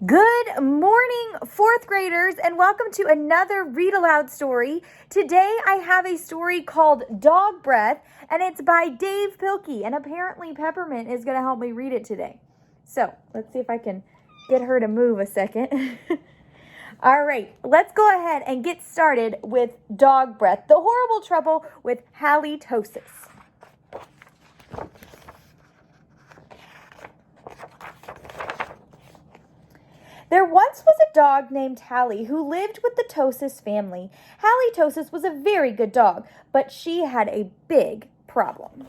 Good morning, fourth graders, and welcome to another Read Aloud story. Today I have a story called Dog Breath, and it's by Dave Pilkey, and apparently Peppermint is going to help me read it today. So, let's see if I can get her to move a second. All right, let's go ahead and get started with Dog Breath, the horrible trouble with Tosis. There once was a dog named Hallie who lived with the Tosis family. Hallie Tosis was a very good dog, but she had a big problem.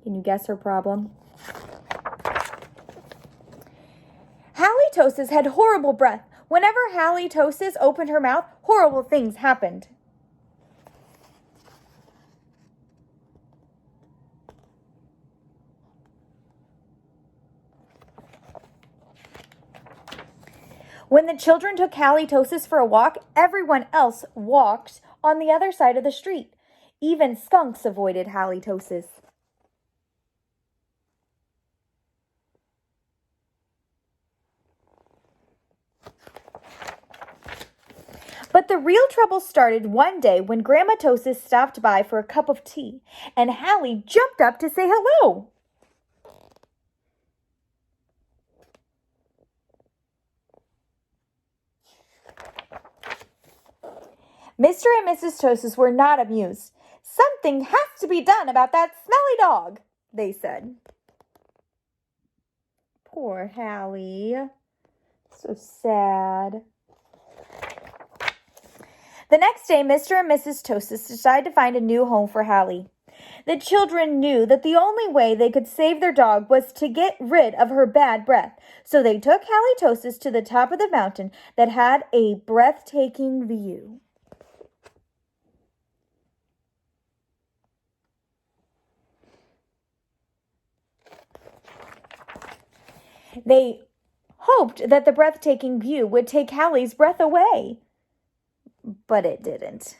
Can you guess her problem? Hallie Tosis had horrible breath. Whenever Hallie Tosis opened her mouth, horrible things happened. When the children took Hallie Tosis for a walk, everyone else walked on the other side of the street. Even skunks avoided Hallie Tosis. But the real trouble started one day when Grandma Tosis stopped by for a cup of tea, and Hallie jumped up to say hello. Mr. and Mrs. Tosis were not amused. "Something has to be done about that smelly dog," they said. Poor Hallie. So sad. The next day, Mr. and Mrs. Tosis decided to find a new home for Hallie. The children knew that the only way they could save their dog was to get rid of her bad breath. So they took Hallie Tosis to the top of the mountain that had a breathtaking view. They hoped that the breathtaking view would take Hallie's breath away. But it didn't.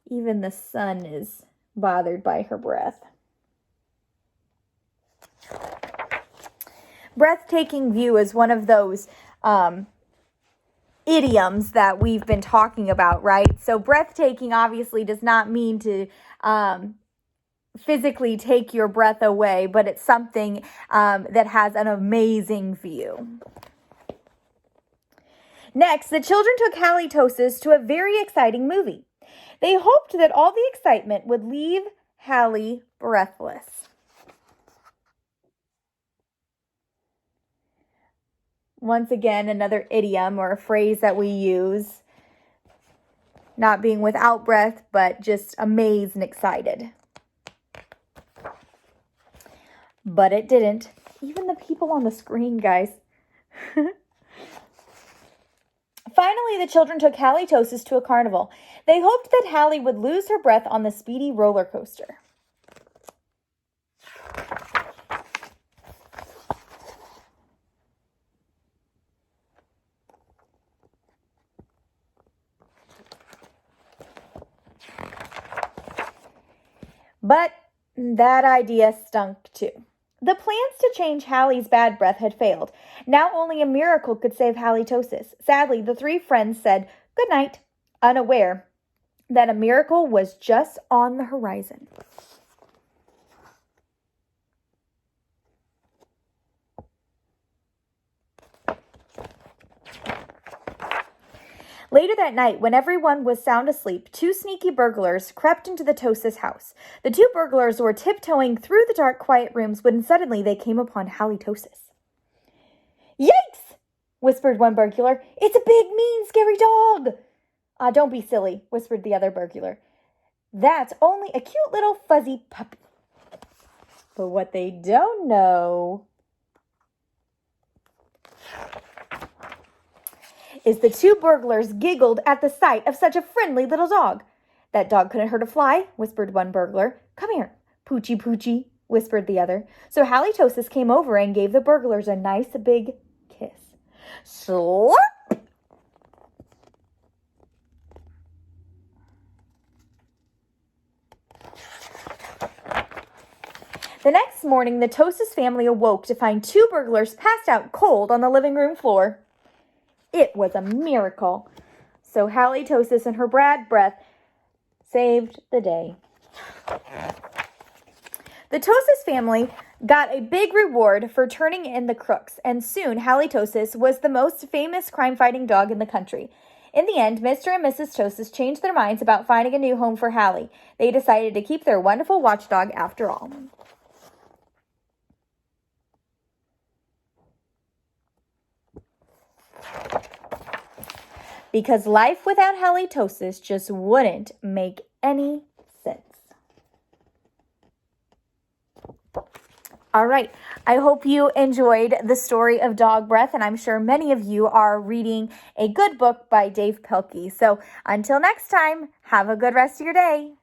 Even the sun is bothered by her breath. Breathtaking view is one of those idioms that we've been talking about, right? So breathtaking obviously does not mean to physically take your breath away, but it's something that has an amazing view. Next, the children took Hallie Tosis to a very exciting movie. They hoped that all the excitement would leave Hallie breathless. Once again, another idiom or a phrase that we use. Not being without breath, but just amazed and excited. But it didn't. Even the people on the screen, guys. Finally, the children took Hallie Tosis to a carnival. They hoped that Hallie would lose her breath on the speedy roller coaster. But that idea stunk too. The plans to change Hallie's bad breath had failed. Now only a miracle could save Hallie Tosis. Sadly, the three friends said good night, unaware that a miracle was just on the horizon. Later that night, when everyone was sound asleep, two sneaky burglars crept into the Tosis house. The two burglars were tiptoeing through the dark, quiet rooms when suddenly they came upon Hallie Tosis. "Yikes!" whispered one burglar. "It's a big, mean, scary dog." "Don't be silly," whispered the other burglar. "That's only a cute little fuzzy puppy." But what they don't know is the two burglars giggled at the sight of such a friendly little dog. "That dog couldn't hurt a fly," whispered one burglar. "Come here, Poochie Poochie," whispered the other. So Hallie Tosis came over and gave the burglars a nice big kiss. Slurp! The next morning, the Tosis family awoke to find 2 burglars passed out cold on the living room floor. It was a miracle. So Hallie Tosis and her bad breath saved the day. The Tosis family got a big reward for turning in the crooks, and soon Hallie Tosis was the most famous crime-fighting dog in the country. In the end, Mr. and Mrs. Tosis changed their minds about finding a new home for Hallie. They decided to keep their wonderful watchdog after all. Because life without Hallie Tosis just wouldn't make any sense. All right, I hope you enjoyed the story of Dog Breath, and I'm sure many of you are reading a good book by Dave Pilkey. So until next time, have a good rest of your day.